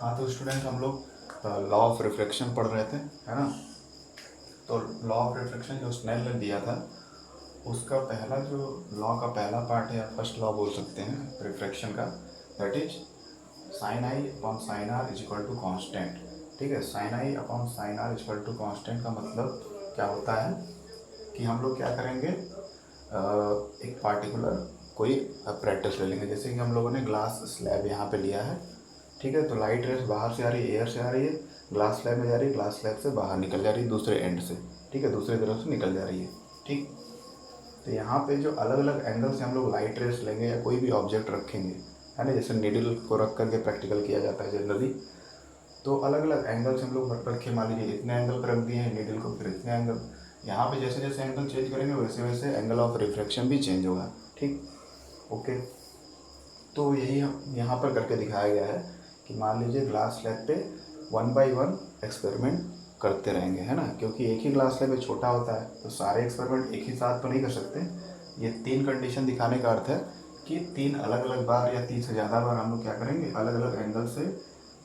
हाँ तो स्टूडेंट हम लोग लॉ ऑफ रिफ्रैक्शन पढ़ रहे थे, है ना। तो लॉ ऑफ रिफ्रैक्शन जो स्नेल ने दिया था उसका पहला जो लॉ का पहला पार्ट है या फर्स्ट लॉ बोल सकते हैं रिफ्रैक्शन का, that is sine I upon sine R is equal to constant. ठीक है, sine I upon sine R is equal to constant का मतलब क्या होता है कि हम लोग क्या करेंगे, एक पार्टिकुलर कोई अप्रेटिस ले लेंगे। जैसे कि हम लोगों ने ग्लास स्लैब यहाँ पे लिया है, ठीक है। तो लाइट रेस बाहर से आ रही है, एयर से आ रही है, ग्लास स्लैब में जा रही है, ग्लास स्लैब से बाहर निकल जा रही है दूसरे एंड से, ठीक है, दूसरी तरफ से निकल जा रही है, ठीक। तो यहाँ पे जो अलग अलग एंगल से हम लोग लाइट रेस लेंगे या कोई भी ऑब्जेक्ट रखेंगे, है ना, जैसे नीडल को रख करके प्रैक्टिकल किया जाता है जनरली। तो अलग अलग एंगल से हम लोग रखे, मान लीजिए इतने एंगल पर रख दिए हैं नीडल को, फिर इतने एंगल। यहाँ पे जैसे जैसे एंगल चेंज करेंगे वैसे वैसे एंगल ऑफ रिफ्रैक्शन भी चेंज होगा, ठीक, ओके। तो यही हम यहाँ पर करके दिखाया गया है कि मान लीजिए ग्लास स्लैब पे 1 बाई 1 एक्सपेरिमेंट करते रहेंगे, है ना, क्योंकि एक ही ग्लास स्लैब छोटा होता है तो सारे एक्सपेरिमेंट एक ही साथ तो नहीं कर सकते। ये 3 कंडीशन दिखाने का अर्थ है कि 3 अलग अलग बार या 3 से ज़्यादा बार हम लोग क्या करेंगे, अलग अलग एंगल से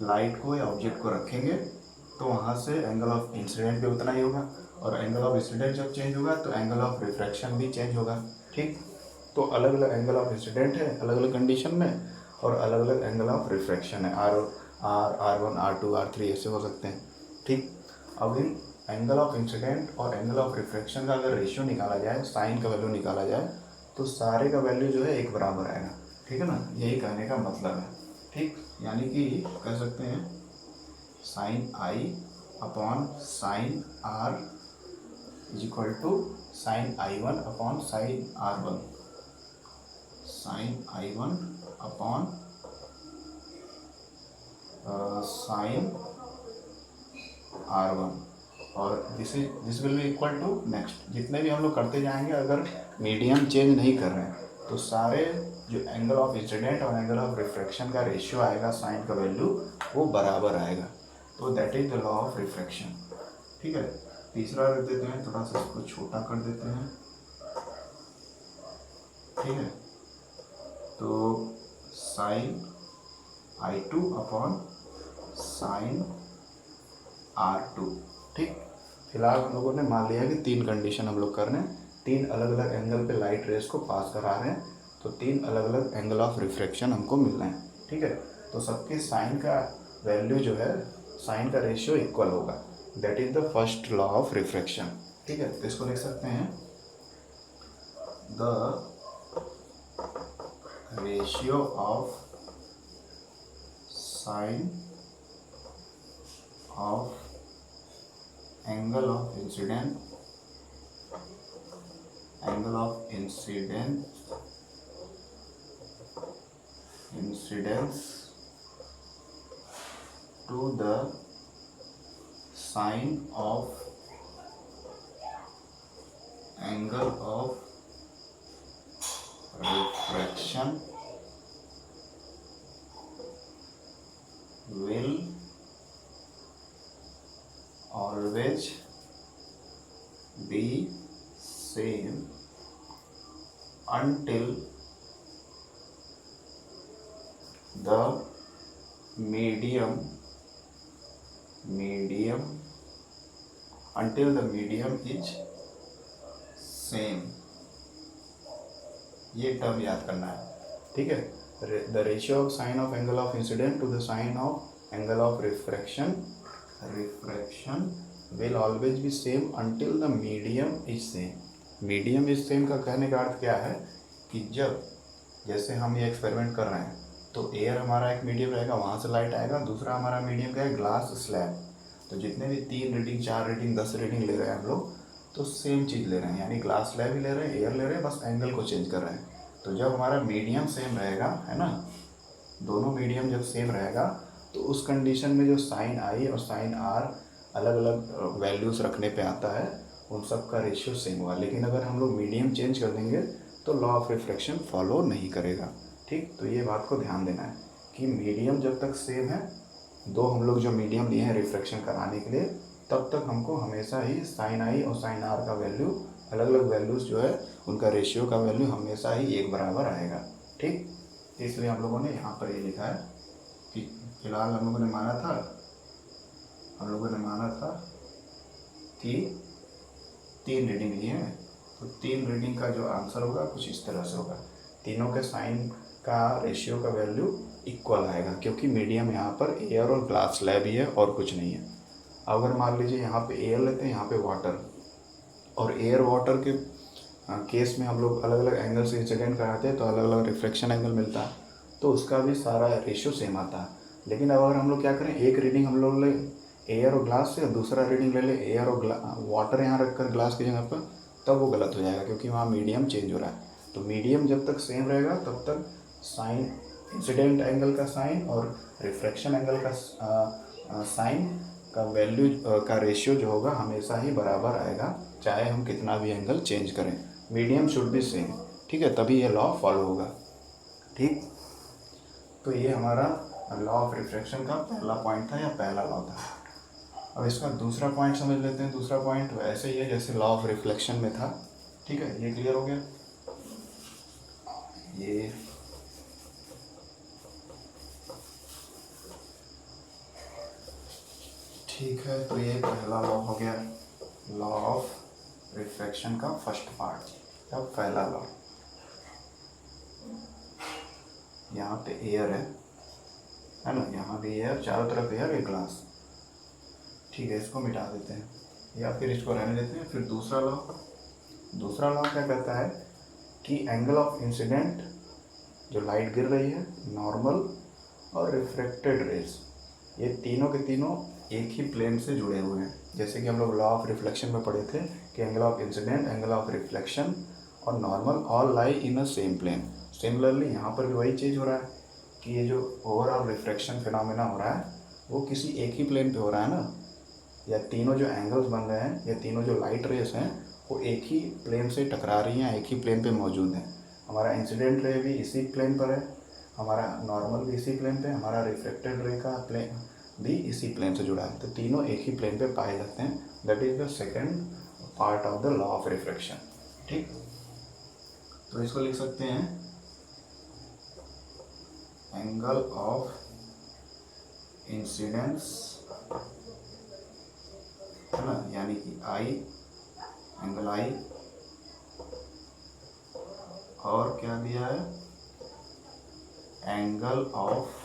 लाइट को या ऑब्जेक्ट को रखेंगे, तो वहाँ से एंगल ऑफ इंसिडेंट भी उतना ही होगा, और एंगल ऑफ इंसिडेंट जब चेंज होगा तो एंगल ऑफ रिफ्रैक्शन भी चेंज होगा, ठीक। तो अलग अलग एंगल ऑफ इंसिडेंट है अलग अलग कंडीशन में, और अलग अलग एंगल ऑफ रिफ्रैक्शन है, R1 R2 R3 ऐसे हो सकते हैं, ठीक। अब इन एंगल ऑफ इंसिडेंट और एंगल ऑफ रिफ्रैक्शन का अगर रेशियो निकाला जाए, साइन का वैल्यू निकाला जाए, तो सारे का वैल्यू जो है एक बराबर आएगा, ठीक है ना। यही कहने का मतलब है, ठीक। यानी कि कह सकते हैं sine I upon sine R is equal to sine I1 upon sine R1, sine I1 upon sine R1, और this will be equal to next. जितने भी हम लोग करते जाएंगे, अगर मीडियम चेंज नहीं कर रहे हैं तो सारे जो एंगल ऑफ इंसिडेंट और एंगल ऑफ रिफ्रैक्शन का रेशियो आएगा, साइन का वैल्यू वो बराबर आएगा। तो that is the law of refraction, ठीक है। तीसरा रख देते हैं, थोड़ा सा इसको छोटा कर देते हैं, ठीक है। तो sign I2 upon sine R2, ठीक। फिलहाल हम लोगों ने मान लिया कि 3 कंडीशन हम लोग कर रहे हैं, 3 अलग अलग एंगल पे लाइट रेस को पास करा रहे हैं, तो 3 अलग अलग एंगल ऑफ रिफ्रैक्शन हमको मिल रहे हैं, ठीक है। तो सबके साइन का वैल्यू जो है, साइन का रेशियो इक्वल होगा, that is the first law of refraction, ठीक है। तो इसको लिख सकते हैं the ratio of sine of angle of incidence to the sine of angle of refraction will always be same until the medium is same। ये term याद करना है, ठीक है। The ratio of sine of angle of incident to the sine of angle of refraction will always be same until the medium is same। medium is same का कहने का अर्थ क्या है कि जब जैसे हम ये एक्सपेरिमेंट कर रहे हैं तो एयर हमारा एक मीडियम रहेगा, वहाँ से लाइट आएगा, दूसरा हमारा मीडियम क्या है, ग्लास स्लैब। तो जितने भी 3 रीडिंग 4 रीडिंग 10 रीडिंग ले रहे हैं हम लोग, तो सेम चीज़ ले रहे हैं, यानी ग्लास स्लैब ही ले रहे हैं, एयर ले रहे हैं, बस एंगल को चेंज कर रहे हैं। तो जब हमारा मीडियम सेम रहेगा, है ना, दोनों मीडियम जब सेम रहेगा तो उस कंडीशन में जो साइन आई और साइन आर अलग अलग वैल्यूज़ रखने पे आता है, उन सब का रेशियो सेम होगा। लेकिन अगर हम लोग मीडियम चेंज कर देंगे तो लॉ ऑफ रिफ्रैक्शन फॉलो नहीं करेगा, ठीक। तो ये बात को ध्यान देना है कि मीडियम जब तक सेम है, दो हम लोग जो मीडियम लिए हैं रिफ्रैक्शन कराने के लिए, तब तक हमको हमेशा ही साइन आई और साइन आर का वैल्यू, अलग अलग वैल्यूज़ जो है उनका रेशियो का वैल्यू हमेशा ही एक बराबर आएगा, ठीक। इसलिए हम लोगों ने यहाँ पर ये लिखा है कि फिलहाल हम लोगों ने माना था कि 3 रीडिंग लिए हैं, तो 3 रीडिंग का जो आंसर होगा कुछ इस तरह से होगा। तीनों के साइन का रेशियो का वैल्यू इक्वल आएगा, क्योंकि मीडियम यहाँ पर एयर और ग्लास स्लैब ही है और कुछ नहीं है। अगर मान लीजिए यहाँ पे एयर लेते हैं, यहाँ पे वाटर, और एयर वाटर के केस में हम लोग अलग अलग एंगल से इंसिडेंट कराते हैं तो अलग अलग रिफ्लेक्शन एंगल मिलता है, तो उसका भी सारा रेशियो सेम आता है। लेकिन अब अगर हम लोग क्या करें, एक रीडिंग हम लोग ले एयर और ग्लास से और दूसरा रीडिंग ले ले एयर और वाटर यहाँ रखकर ग्लास की जगह पर, तब वो गलत हो जाएगा, क्योंकि वहाँ मीडियम चेंज हो रहा है। तो मीडियम जब तक सेम रहेगा तब तक साइन, इंसिडेंट एंगल का साइन और रिफ्लेक्शन एंगल का साइन का वैल्यू का रेशियो जो होगा हमेशा ही बराबर आएगा, चाहे हम कितना भी एंगल चेंज करें। मीडियम शुड बी सेम, ठीक है, तभी ये लॉ फॉलो होगा। ठीक, तो ये हमारा लॉ ऑफ रिफ्रैक्शन का पहला पॉइंट था या पहला लॉ था। अब इसका दूसरा पॉइंट समझ लेते हैं। दूसरा पॉइंट वैसे ही है जैसे लॉ ऑफ रिफ्लेक्शन में था। ठीक है, ये क्लियर हो गया। ये ठीक है, तो ये पहला लॉ हो गया, लॉ ऑफ रिफ्रैक्शन का फर्स्ट पार्ट। अब पहला लॉ, यहाँ पे एयर है ना, यहाँ भी एयर, चारों तरफ एयर, एक ग्लास। ठीक है, इसको मिटा देते हैं या फिर इसको रहने देते हैं। फिर दूसरा लॉ क्या कहता है कि एंगल ऑफ इंसिडेंट, जो लाइट गिर रही है, नॉर्मल और रिफ्लेक्टेड रेज, ये तीनों के तीनों एक ही प्लेन से जुड़े हुए हैं। जैसे कि हम लोग लॉ ऑफ रिफ्लेक्शन में पढ़े थे कि angle of incident, angle of reflection और normal all lie in a same plane. Similarly यहाँ पर भी वही चीज़ हो रहा है कि ये जो ओवरऑल रिफ्रैक्शन फिनोमेना हो रहा है वो किसी एक ही प्लेन पे हो रहा है ना, या तीनों जो एंगल्स बन रहे हैं या तीनों जो लाइट रेस हैं वो एक ही प्लेन से टकरा रही हैं, एक ही प्लेन पे मौजूद हैं। हमारा इंसिडेंट रे भी इसी प्लेन पर है, हमारा नॉर्मल भी इसी प्लेन पे, हमारा रिफ्लेक्टेड रे का प्लेन भी इसी प्लेन से जुड़ा है, तो तीनों एक ही प्लेन पे पाए जाते हैं। That is the second part of the law of refraction. ठीक, तो इसको लिख सकते हैं एंगल ऑफ इंसिडेंस, है ना, यानी कि आई, एंगल आई, और क्या दिया है, एंगल ऑफ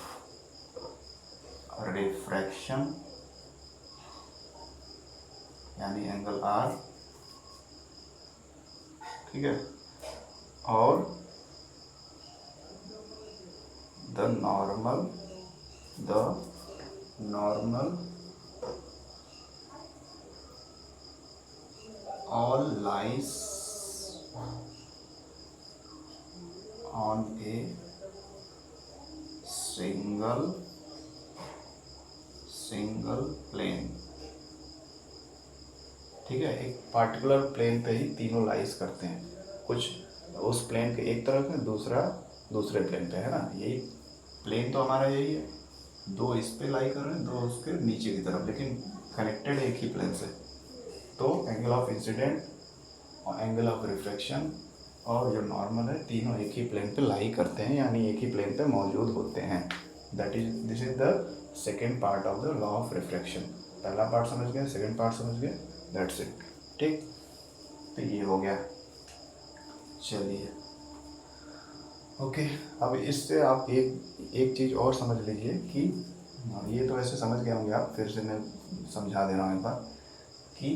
रिफ्रैक्शन यानी एंगल आर। ठीक है, और the normal all lies on a single plane। ठीक है, एक पार्टिकुलर प्लेन पे ही तीनों लाइज करते हैं, कुछ उस प्लेन के एक तरफ है, दूसरा दूसरे प्लेन पे, है ना। यही प्लेन तो हमारा यही है, दो इस पे लाई कर रहे हैं, दो उसके नीचे की तरफ, लेकिन कनेक्टेड एक ही प्लेन से। तो एंगल ऑफ इंसिडेंट और एंगल ऑफ रिफ्रैक्शन और जो नॉर्मल है, तीनों एक ही प्लेन पे लाई करते हैं, यानी एक ही प्लेन पे मौजूद होते हैं। This is the second part of the law of refraction. पहला पार्ट समझ गए, सेकेंड पार्ट समझ गए, दैट्स इट। ठीक, तो ये हो गया। चलिए ओके, अब इससे आप एक चीज़ और समझ लीजिए कि ये तो ऐसे समझ गए होंगे आप, फिर से मैं समझा दे रहा हूँ एक बार कि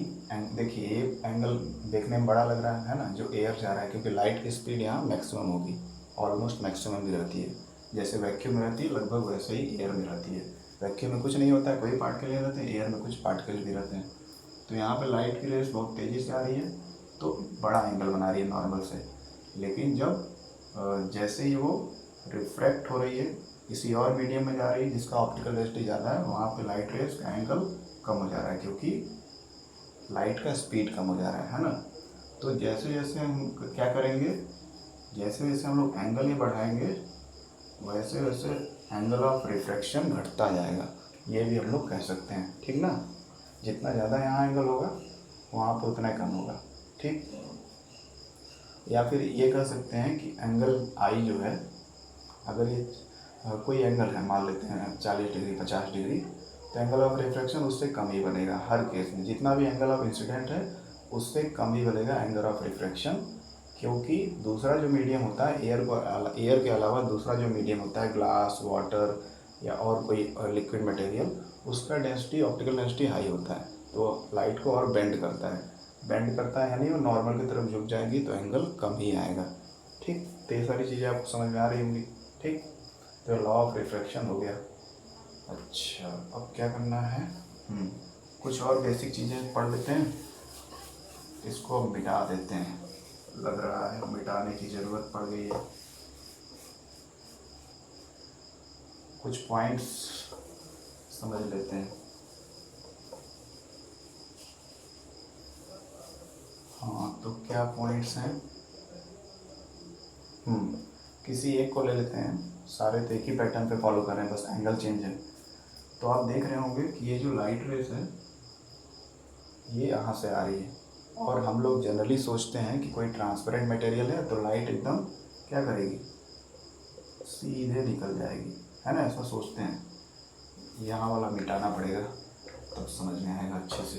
देखिए ये एंगल देखने में बड़ा लग रहा है ना, जो एयर जा रहा है, क्योंकि लाइट की स्पीड यहाँ मैक्सिमम होगी, ऑलमोस्ट मैक्सिमम भी रहती है। जैसे वैक्यूम में रहती है लगभग वैसे ही एयर में रहती है। वैक्यूम में कुछ नहीं होता है, कोई पार्टिकल रहते हैं, एयर में कुछ पार्टिकल भी रहते हैं। तो यहाँ पर लाइट की रेस बहुत तेज़ी से आ रही है तो बड़ा एंगल बना रही है नॉर्मल से, लेकिन जब जैसे ही वो रिफ्रैक्ट हो रही है किसी और मीडियम में जा रही है जिसका ऑप्टिकल डेंसिटी ज़्यादा है, वहाँ पे लाइट रेस का एंगल कम हो जा रहा है, क्योंकि लाइट का स्पीड कम हो जा रहा है ना। तो जैसे जैसे हम क्या करेंगे, जैसे जैसे हम लोग एंगल ही बढ़ाएंगे वैसे वैसे एंगल ऑफ रिफ्रैक्शन घटता जाएगा, ये भी हम लोग कह सकते हैं। ठीक ना, जितना ज़्यादा यहाँ एंगल होगा वहाँ पर उतना कम होगा। ठीक, या फिर ये कह सकते हैं कि एंगल आई जो है, अगर ये कोई एंगल है, मान लेते हैं 40 डिग्री 50 डिग्री, तो एंगल ऑफ रिफ्रैक्शन उससे कम ही बनेगा हर केस में। जितना भी एंगल ऑफ इंसिडेंट है उससे कम ही बनेगा एंगल ऑफ रिफ्रैक्शन, क्योंकि दूसरा जो मीडियम होता है एयर के अलावा दूसरा जो मीडियम होता है ग्लास, वाटर या और कोई लिक्विड मटेरियल, उसका डेंसिटी, ऑप्टिकल डेंसिटी हाई होता है, तो लाइट को और बेंड करता है यानी वो नॉर्मल की तरफ झुक जाएगी तो एंगल कम ही आएगा। ठीक, तो ये सारी चीज़ें आपको समझ में आ रही होंगी। ठीक, तो लॉ ऑफ रिफ्रैक्शन हो गया। अच्छा, अब क्या करना है, कुछ और बेसिक चीज़ें पढ़ लेते हैं, इसको अब मिटा देते हैं, लग रहा है मिटाने की ज़रूरत पड़ गई है। कुछ पॉइंट्स समझ लेते हैं। हाँ, तो क्या पॉइंट्स हैं, किसी एक को ले लेते हैं, सारे तो एक ही पैटर्न पे फॉलो कर रहे हैं, बस एंगल चेंज है। तो आप देख रहे होंगे कि ये जो लाइट रेस है ये यहाँ से आ रही है, और हम लोग जनरली सोचते हैं कि कोई ट्रांसपेरेंट मटेरियल है तो लाइट एकदम क्या करेगी, सीधे निकल जाएगी, है ना, ऐसा सोचते हैं। यहाँ वाला मिटाना पड़ेगा तब समझ में आएगा अच्छे से,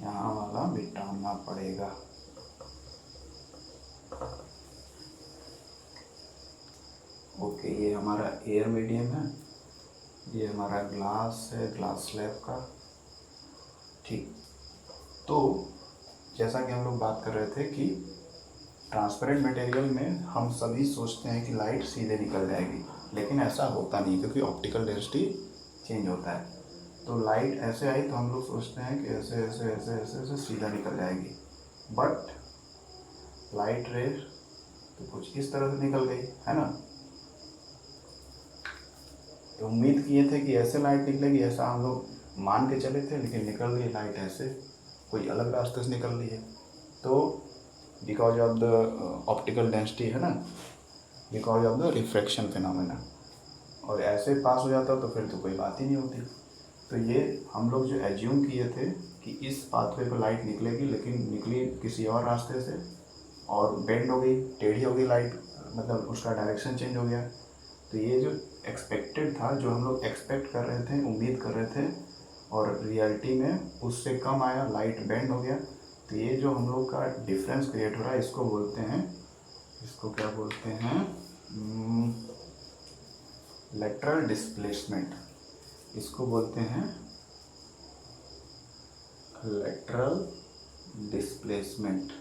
यहाँ वाला मिटाना पड़ेगा। ओके, ये हमारा एयर मीडियम है, ये हमारा ग्लास है, ग्लास स्लैब का। ठीक, तो जैसा कि हम लोग बात कर रहे थे कि ट्रांसपेरेंट मटेरियल में हम सभी सोचते हैं कि लाइट सीधे निकल जाएगी, लेकिन ऐसा होता नहीं, क्योंकि ऑप्टिकल डेंसिटी चेंज होता है। तो लाइट ऐसे आई तो हम लोग सोचते हैं कि ऐसे ऐसे ऐसे ऐसे ऐसे सीधा निकल जाएगी, बट लाइट रे तो कुछ इस तरह से निकल गई, है ना। तो उम्मीद किए थे कि ऐसे लाइट निकलेगी, ऐसा हम लोग मान के चले थे, लेकिन निकल गई लाइट ऐसे, कोई अलग रास्ते से निकल रही है। तो because of the optical density, है ना, because of the refraction phenomena, और ऐसे पास हो जाता तो फिर तो कोई बात ही नहीं होती। तो ये हम लोग जो एज्यूम किए थे कि इस पाथवे पर लाइट निकलेगी, लेकिन निकली किसी और रास्ते से और बेंड हो गई, टेढ़ी हो गई लाइट, मतलब उसका डायरेक्शन चेंज हो गया। तो ये जो एक्सपेक्टेड था, जो हम लोग एक्सपेक्ट कर रहे थे, उम्मीद कर रहे थे, और रियलिटी में उससे कम आया, लाइट बेंड हो गया। तो ये जो हम लोग का डिफरेंस क्रिएट हो रहा है, इसको बोलते हैं, इसको क्या बोलते हैं, लेटरल डिस्प्लेसमेंट। इसको बोलते हैं लेटरल डिस्प्लेसमेंट,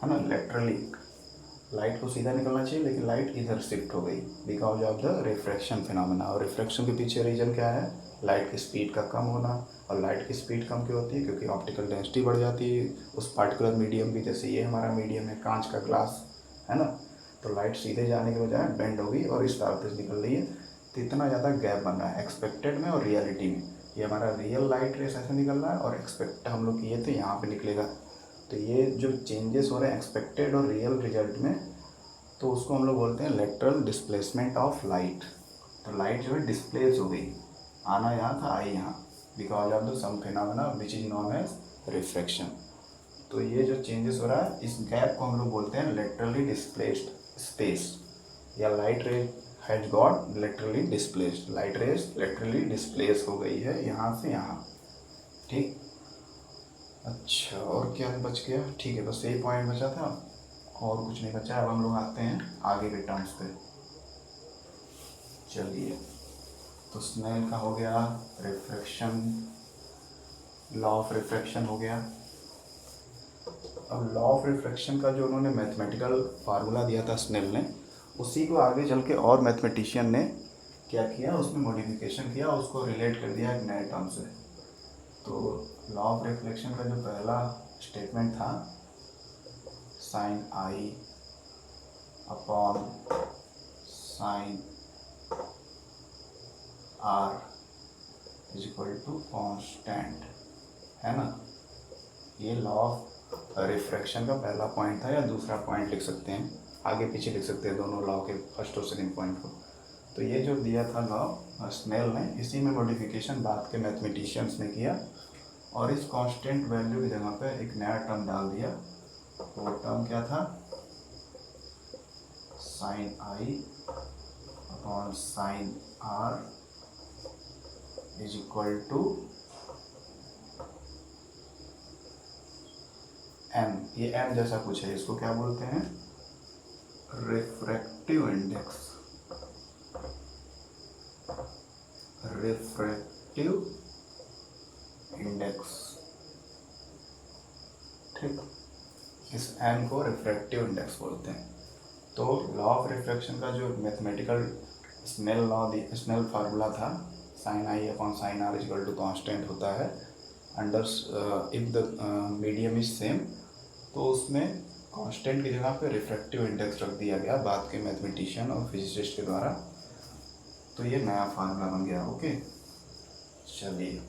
है ना। लेटरली लाइट को सीधा निकलना चाहिए, लेकिन लाइट इधर शिफ्ट हो गई because of the refraction phenomena. और रिफ्रैक्शन के पीछे रीजन क्या है, लाइट की स्पीड का कम होना। और लाइट की स्पीड कम क्यों होती है, क्योंकि ऑप्टिकल डेंसिटी बढ़ जाती है उस पार्टिकुलर मीडियम की। जैसे ये हमारा मीडियम है कांच का ग्लास, है ना, तो लाइट सीधे जाने के बजाय बेंड हो गई और इस तरफ से निकल रही है। तो इतना ज़्यादा गैप बन रहा है एक्सपेक्टेड में और रियलिटी में। ये हमारा रियल लाइट रेस ऐसे निकल रहा है, और एक्सपेक्ट हम लोग किए थे यहाँ पे निकलेगा। तो ये जो चेंजेस हो रहे हैं एक्सपेक्टेड और रियल रिजल्ट में, तो उसको हम लोग बोलते हैं लेटरल डिस्प्लेसमेंट ऑफ लाइट। तो लाइट जो है डिस्प्लेस हो गई, आना यहाँ था, आई यहाँ, because of the some phenomena which is known as refraction. तो ये जो चेंजेस हो रहा है, इस गैप को हम लोग बोलते हैं लेटरली डिस्प्लेस्ड स्पेस, या light ray has got laterally displaced, light rays laterally displace हो गई है यहाँ से यहाँ। ठीक, अच्छा, और क्या बच गया, ठीक है, बस यही पॉइंट बचा था, और कुछ नहीं बचा। अब हम लोग आते हैं आगे के टर्म्स पे। चलिए, तो स्नेल का हो गया, रिफ्रैक्शन, लॉ ऑफ रिफ्रैक्शन हो गया। अब लॉ ऑफ रिफ्रैक्शन का जो उन्होंने मैथमेटिकल फार्मूला दिया था स्नेल ने, उसी को आगे चल के और मैथमेटिशियन ने क्या किया, उसमें मॉडिफिकेशन किया, उसको रिलेट कर दिया एक नए टर्म से। तो लॉ ऑफ रिफ्लेक्शन का जो पहला स्टेटमेंट था, sine I upon sine R is equal to constant, है ना। ये लॉ ऑफ रिफ्रैक्शन का पहला पॉइंट था, या दूसरा पॉइंट लिख सकते हैं, आगे पीछे लिख सकते हैं दोनों लॉ के, फर्स्ट और सेकंड पॉइंट को। तो ये जो दिया था लॉ, स्नेल ने इसी में मॉडिफिकेशन बाद के मैथमेटिशियंस ने किया और इस कांस्टेंट वैल्यू की जगह पे एक नया टर्म डाल दिया। वो टर्म क्या था? Sine I upon sine R is equal to M. ये एम जैसा कुछ है, इसको क्या बोलते हैं? Refractive index. रिफ्रैक्टिव इंडेक्स, ठीक। इस एम को रिफ्रैक्टिव इंडेक्स बोलते हैं। तो लॉ ऑफ रिफ्रैक्शन का जो मैथमेटिकल स्नेल फार्मूला था, sine I upon sine R equal to constant होता है under if the medium is same, तो उसमें कांस्टेंट की जगह पे रिफ्रैक्टिव इंडेक्स रख दिया गया बाद के मैथमेटिशियन और फिजिसिस्ट के द्वारा। तो ये नया फार्मूला बन गया। ओके, चलिए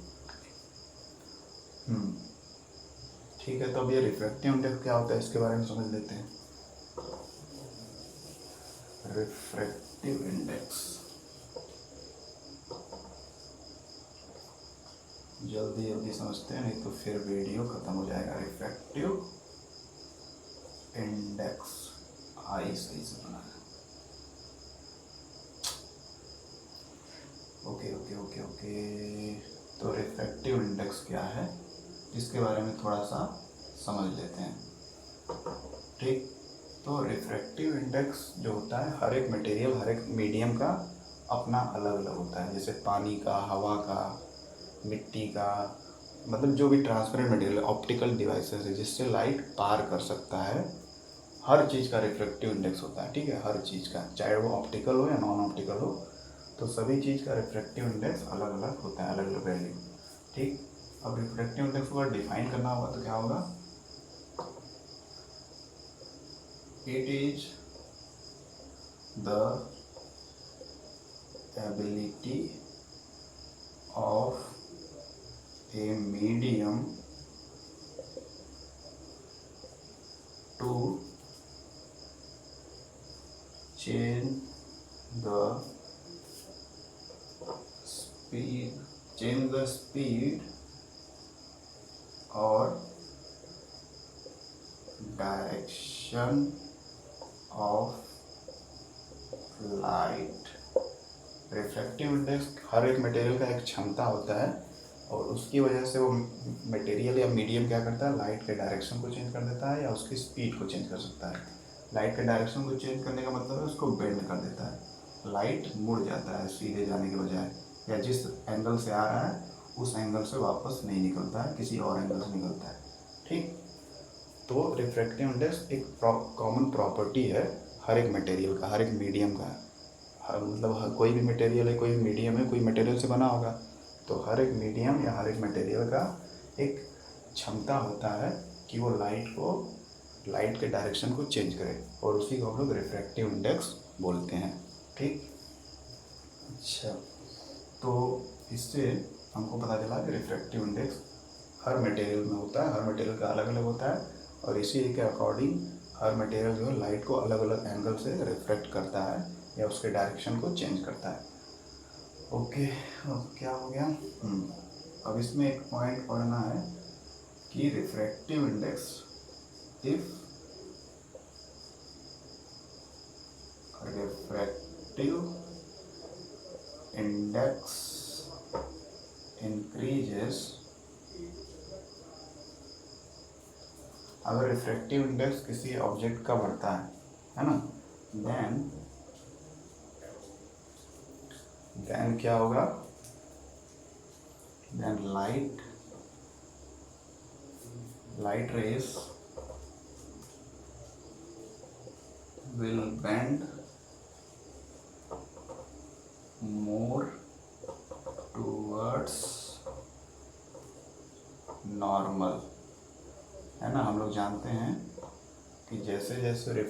ठीक है। तो अब ये रिफ्रैक्टिव इंडेक्स क्या होता है इसके बारे में समझ लेते हैं। रिफ्रैक्टिव इंडेक्स, जल्दी जल्दी समझते हैं नहीं तो फिर वीडियो खत्म हो जाएगा। रिफ्रैक्टिव इंडेक्स, आई सही से बना है। Okay okay okay okay. तो रिफ्रैक्टिव इंडेक्स क्या है इसके बारे में थोड़ा सा समझ लेते हैं, ठीक। तो रिफ्रैक्टिव इंडेक्स जो होता है, हर एक मटेरियल, हर एक मीडियम का अपना अलग अलग होता है। जैसे पानी का, हवा का, मिट्टी का, मतलब जो भी ट्रांसपेरेंट मटेरियल, ऑप्टिकल डिवाइसेस है जिससे लाइट पार कर सकता है, हर चीज़ का रिफ्रैक्टिव इंडेक्स होता है, ठीक है। हर चीज़ का, चाहे वो ऑप्टिकल हो या नॉन ऑप्टिकल हो, तो सभी चीज़ का रिफ्रैक्टिव इंडेक्स अलग अलग होता है, अलग अलग वैल्यू, ठीक। अब रिफ्रैक्टिव इंडेक्स को अगर डिफाइन करना होगा तो क्या होगा? It is the ability of a medium to change the speed or direction of light। Refractive index हर एक मटेरियल का एक क्षमता होता है और उसकी वजह से वो मटेरियल या मीडियम क्या करता है, लाइट के डायरेक्शन को चेंज कर देता है या उसकी स्पीड को चेंज कर सकता है। लाइट के डायरेक्शन को चेंज करने का मतलब है उसको बेंड कर देता है, लाइट मुड़ जाता है सीधे जाने के बजाय, या जिस एंगल से आ रहा है उस एंगल से वापस नहीं निकलता है, किसी और एंगल से निकलता है, ठीक। तो रिफ्रैक्टिव इंडेक्स एक कॉमन प्रॉपर्टी है हर एक मटेरियल का, हर एक मीडियम का। मतलब कोई भी मटेरियल है, कोई भी मीडियम है, कोई मटेरियल से बना होगा, तो हर एक मीडियम या हर एक मटेरियल का एक क्षमता होता है कि वो लाइट के डायरेक्शन को चेंज करे, और उसी को हम लोग रिफ्रैक्टिव इंडेक्स बोलते हैं, ठीक। अच्छा, तो इससे हमको पता चला कि रिफ्रैक्टिव इंडेक्स हर मटेरियल में होता है, हर मटेरियल का अलग अलग होता है, और इसी के अकॉर्डिंग हर मटेरियल जो है लाइट को अलग अलग एंगल से रिफ्लेक्ट करता है या उसके डायरेक्शन को चेंज करता है। ओके, अब क्या हो गया? अब इसमें एक पॉइंट पढ़ना है कि refractive index, if refractive index increases, अगर रिफ्रैक्टिव इंडेक्स किसी ऑब्जेक्ट का बढ़ता है ना, देन क्या होगा? Then light rays will bend more towards normal, है ना। हम लोग जानते हैं कि जैसे जैसे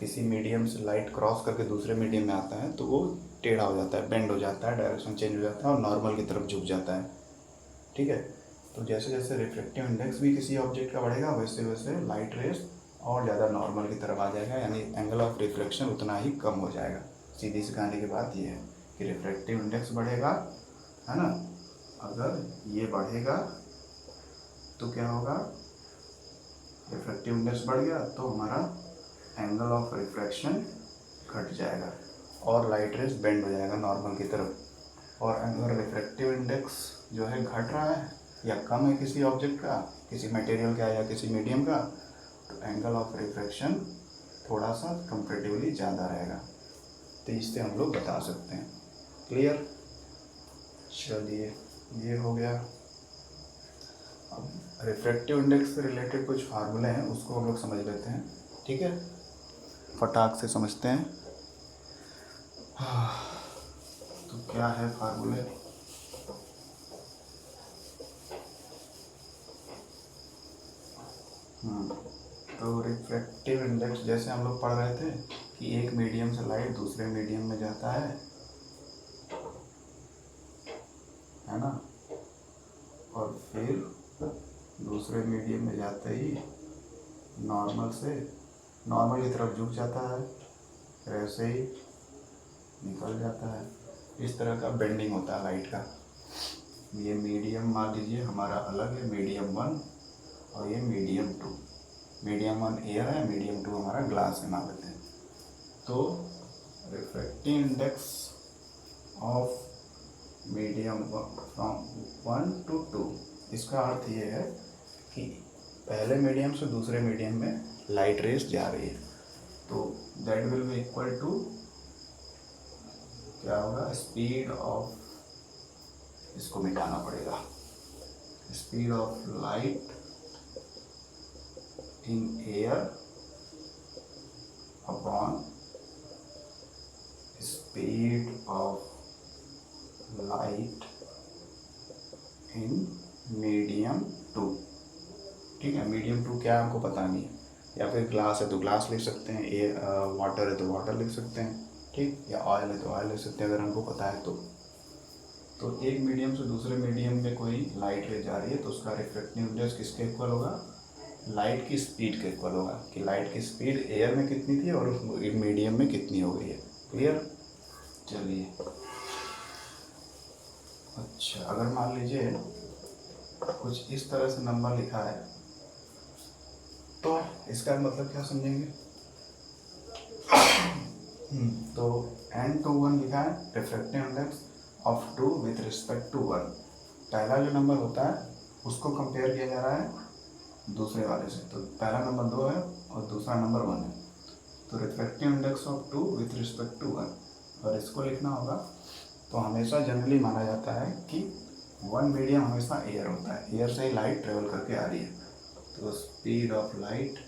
किसी मीडियम से लाइट क्रॉस करके दूसरे मीडियम में आता है तो वो टेढ़ा हो जाता है, बेंड हो जाता है, डायरेक्शन चेंज हो जाता है और नॉर्मल की तरफ झुक जाता है, ठीक है। तो जैसे जैसे रिफ्रैक्टिव इंडेक्स भी किसी ऑब्जेक्ट का बढ़ेगा वैसे वैसे लाइट रेज और ज़्यादा नॉर्मल की तरफ आ जाएगा, यानी एंगल ऑफ रिफ्लेक्शन उतना ही कम हो जाएगा। सीधी सी कहानी की बात ये है, कि रिफ्रैक्टिव इंडेक्स बढ़ेगा, है ना। अगर ये बढ़ेगा तो क्या होगा, रिफ्रैक्टिव इंडेक्स बढ़ गया तो हमारा एंगल ऑफ रिफ्रैक्शन घट जाएगा और लाइट रेज बेंड हो जाएगा नॉर्मल की तरफ। और अगर रिफ्रैक्टिव इंडेक्स जो है घट रहा है या कम है किसी ऑब्जेक्ट का, किसी मटेरियल का या किसी मीडियम का, तो एंगल ऑफ रिफ्रैक्शन थोड़ा सा कंपैरेटिवली ज़्यादा रहेगा। तो इससे हम लोग बता सकते हैं। क्लियर? चलिए ये हो गया। अब रिफ्रैक्टिव इंडेक्स से रिलेटेड कुछ फार्मूले हैं, उसको हम लोग समझ लेते हैं। ठीक है, फटाक से समझते हैं। तो क्या है फार्मूले? तो रिफ्रैक्टिव इंडेक्स जैसे हम लोग पढ़ रहे थे कि एक मीडियम से लाइट दूसरे मीडियम में जाता है ना, और फिर दूसरे मीडियम में जाते ही नॉर्मल की तरफ झुक जाता है, फिर ऐसे ही निकल जाता है। इस तरह का बेंडिंग होता है लाइट का। ये मीडियम मान लीजिए हमारा अलग है, मीडियम 1, और ये मीडियम 2। मीडियम 1 एयर है, मीडियम 2 हमारा ग्लास है मान लेते हैं। तो refractive index of medium from 1 to 2, इसका अर्थ ये है कि पहले मीडियम से दूसरे मीडियम में लाइट रेज जा रही है, तो that will be equal to क्या होगा, स्पीड ऑफ, इसको मिटाना पड़ेगा, speed of light in air upon speed of light in medium 2। ठीक है, मीडियम 2 क्या है हमको पता नहीं है, या फिर ग्लास है तो ग्लास लिख सकते हैं, एयर वाटर है तो वाटर लिख सकते हैं, ठीक, या ऑयल है तो ऑयल लिख सकते हैं अगर हमको पता है तो एक मीडियम से दूसरे मीडियम में कोई लाइट रे जा रही है तो उसका रिफ्रैक्टिव इंडेक्स किसके इक्वल होगा, लाइट की स्पीड के इक्वल होगा, कि लाइट की स्पीड एयर में कितनी थी और मीडियम में कितनी हो गई है। क्लियर? चलिए, अच्छा अगर मान लीजिए कुछ इस तरह से नंबर लिखा है तो इसका मतलब क्या समझेंगे? तो n21 लिखा है refractive index of 2 with respect to 1। पहला जो नंबर होता है उसको कंपेयर किया जा रहा है दूसरे वाले से, तो पहला नंबर 2 है और दूसरा नंबर 1 है, तो refractive index of 2 with respect to 1, और इसको लिखना होगा। तो हमेशा जनरली माना जाता है कि वन मीडियम हमेशा एयर होता है, एयर से ही लाइट ट्रेवल करके आ रही है, तो speed of light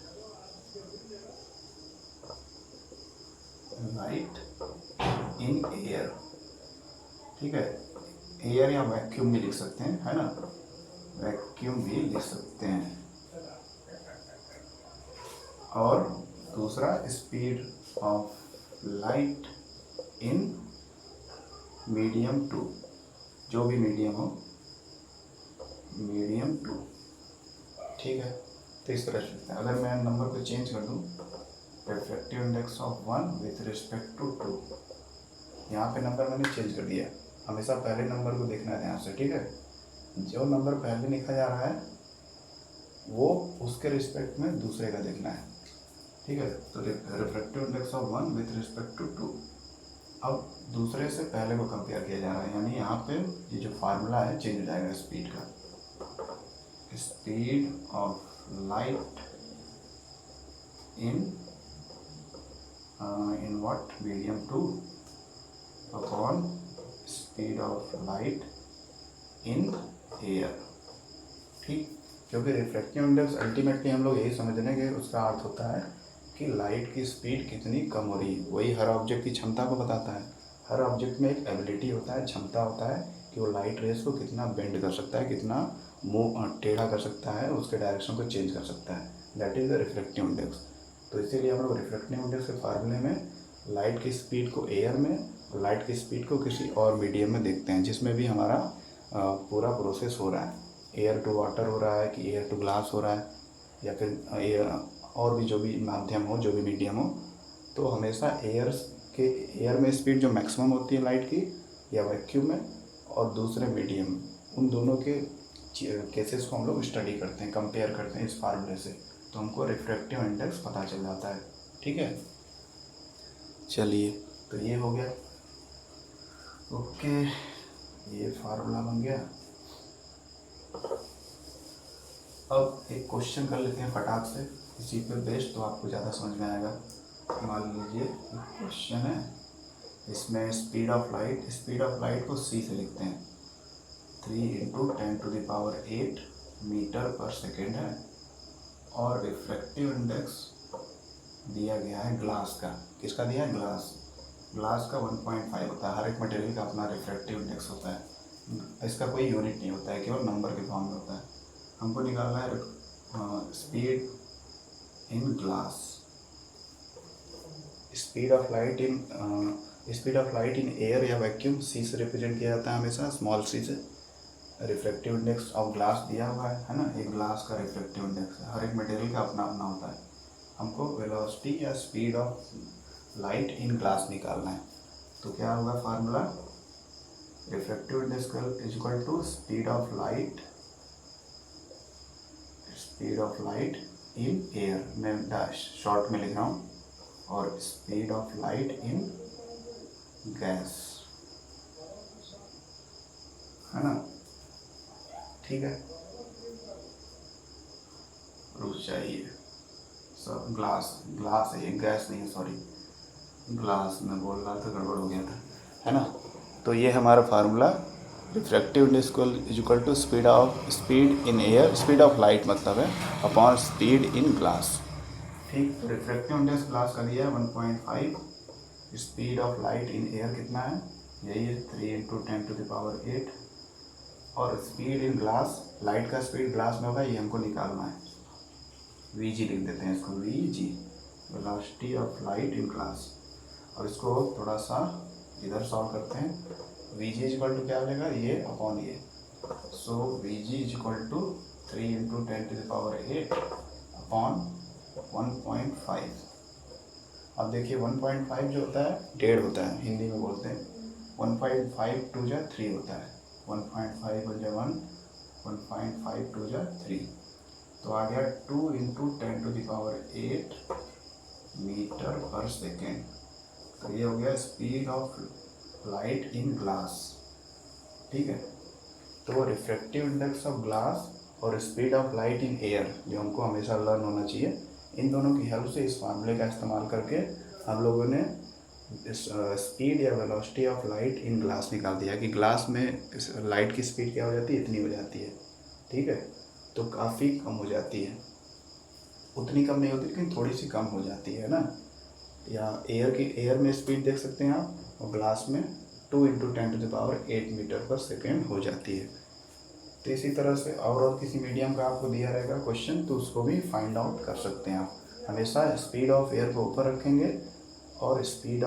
in air, ठीक है, एयर या वैक्यूम भी लिख सकते हैं, है ना, वैक्यूम भी लिख सकते हैं। और दूसरा speed of light in medium 2, जो भी मीडियम हो, मीडियम 2, ठीक है। तो इस तरह से अगर मैं नंबर को चेंज कर दूं, refractive index of 1 with respect to 2, यहाँ पे नंबर मैंने चेंज कर दिया। हमेशा पहले नंबर को देखना है ध्यान से, ठीक है, जो नंबर पहले लिखा जा रहा है वो उसके रिस्पेक्ट में दूसरे का देखना है, ठीक है। तो refractive index of 1 with respect to 2, अब दूसरे से पहले को कंपेयर किया जा रहा है, यानी यहाँ पे ये जो फार्मूला है चेंज हो जाएगा स्पीड का, speed of light in what, medium 2 upon speed of light in air, ठीक। क्योंकि रिफ्रैक्टिव इंडेक्स अल्टीमेटली हम लोग यही समझने के उसका अर्थ होता है कि लाइट की स्पीड कितनी कम हो रही है, वही हर ऑब्जेक्ट की क्षमता को बताता है। हर ऑब्जेक्ट में एक एबिलिटी होता है, क्षमता होता है कि वो लाइट रेस को कितना बेंड कर सकता है, कितना मूव टेढ़ा कर सकता है, उसके डायरेक्शन को चेंज कर सकता है, that is the refractive index. तो इसीलिए हम लोग रिफ्रैक्टिव इंडेक्स के फार्मूले में लाइट की स्पीड को एयर में और लाइट की स्पीड को किसी और मीडियम में देखते हैं, जिसमें भी हमारा पूरा प्रोसेस हो रहा है, एयर टू वाटर हो रहा है कि एयर टू ग्लास हो रहा है, या फिर और भी जो भी माध्यम हो, जो भी मीडियम हो। तो हमेशा एयर में स्पीड जो मैक्सिमम होती है लाइट की, या वैक्यूम में और दूसरे मीडियम, उन दोनों के केसेस को हम लोग स्टडी करते हैं, कंपेयर करते हैं इस फार्मूले से, तो हमको रिफ्रैक्टिव इंडेक्स पता चल जाता है। ठीक है, चलिए तो ये हो गया। ओके, ये फार्मूला बन गया। अब एक क्वेश्चन कर लेते हैं फटाक से इसी पे बेस्ड, तो आपको ज़्यादा समझ में आएगा। मान लीजिए क्वेश्चन है, इसमें स्पीड ऑफ लाइट को c से लिखते हैं, 3 × 10⁸ मीटर पर सेकेंड है, और रिफ्रैक्टिव इंडेक्स दिया गया है ग्लास का। किसका दिया है? ग्लास का 1.5 होता है। हर एक मटेरियल का अपना रिफ्रैक्टिव इंडेक्स होता है, इसका कोई यूनिट नहीं होता है, केवल नंबर के फॉर्म में होता है। हमको निकालना है speed in glass. Speed of light in air या वैक्यूम c से रिप्रेजेंट किया जाता है हमेशा, स्मॉल c से। रिफ्रैक्टिव इंडेक्स ऑफ ग्लास दिया हुआ है ना, एक ग्लास का रिफ्रैक्टिव इंडेक्स है, हर एक मटेरियल का अपना अपना होता है। हमको वेलोसिटी या speed of light in glass निकालना है, तो क्या होगा formula? Refractive index is equal to speed of light in air, मैं शॉर्ट में लिख रहा हूँ, और speed of light in gas, है ना। ठीक है, रुक जाइए, सब ग्लास है ये, गैस नहीं है, सॉरी, ग्लास में बोल रहा था, गड़बड़ हो गया था, है ना। तो ये हमारा formula refractive index is equal to speed in air, speed of light मतलब है, अपॉन स्पीड इन ग्लास। ठीक, तो रिफ्रैक्टिव इंडेक्स ग्लास का दिया है 1.5, speed of light in air कितना है? यही है, 3 × 10⁸, और स्पीड इन ग्लास, लाइट का स्पीड ग्लास में होगा, ये हमको निकालना है। Vg लिख देते हैं इसको, Vg velocity of light in glass. और इसको थोड़ा सा इधर सॉल्व करते हैं। Vg इज इक्वल टू क्या मिलेगा? ये अपॉन ये, so Vg is equal to 3 × 10⁸ upon 1.5। अब देखिए 1.5 जो होता है 1.5 होता है, हिंदी में बोलते हैं। 1.5 2 जा 3 होता है, 1.5 हो जा 1, 1.5 2 जा 3, तो आ गया 2 × 10⁸ मीटर पर सेकेंड। तो ये हो गया speed of light in glass. ठीक है, तो रिफ्रैक्टिव इंडेक्स ऑफ ग्लास और speed of light in air, जो हमको हमेशा लर्न होना चाहिए, इन दोनों की हेल्प से इस फार्मूले का इस्तेमाल करके हम लोगों ने स्पीड या velocity of light in glass निकाल दिया कि ग्लास में लाइट की स्पीड क्या हो जाती है? इतनी हो जाती है। ठीक है, तो काफ़ी कम हो जाती है, उतनी कम नहीं होती लेकिन थोड़ी सी कम हो जाती है ना। या एयर में स्पीड देख सकते हैं आप, और ग्लास में 2 × 10⁸ मीटर पर सेकेंड हो जाती है। तो इसी तरह से और किसी मीडियम का आपको दिया रहेगा क्वेश्चन, तो उसको भी फाइंड आउट कर सकते हैं आप। हमेशा स्पीड ऑफ एयर को ऊपर रखेंगे और speed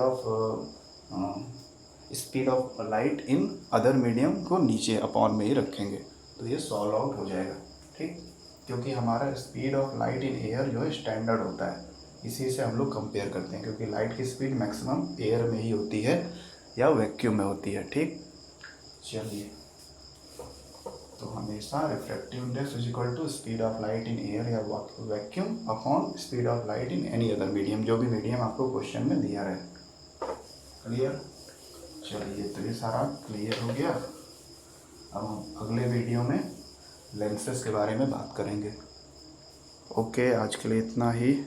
of light in other medium को नीचे अपॉन में ही रखेंगे, तो ये सॉल्व आउट हो जाएगा। ठीक, क्योंकि हमारा speed of light in air जो है स्टैंडर्ड होता है, इसी से हम लोग कंपेयर करते हैं, क्योंकि लाइट की स्पीड मैक्सिमम एयर में ही होती है या वैक्यूम में होती है। ठीक, चलिए, तो हमेशा refractive index is equal to speed of light in air या vacuum upon speed of light in any other medium, जो भी मीडियम आपको क्वेश्चन में दिया रहे। क्लियर? चलिए, तो ये सारा क्लियर हो गया। अब हम अगले वीडियो में लेंसेज के बारे में बात करेंगे। ओके, आज के लिए इतना ही।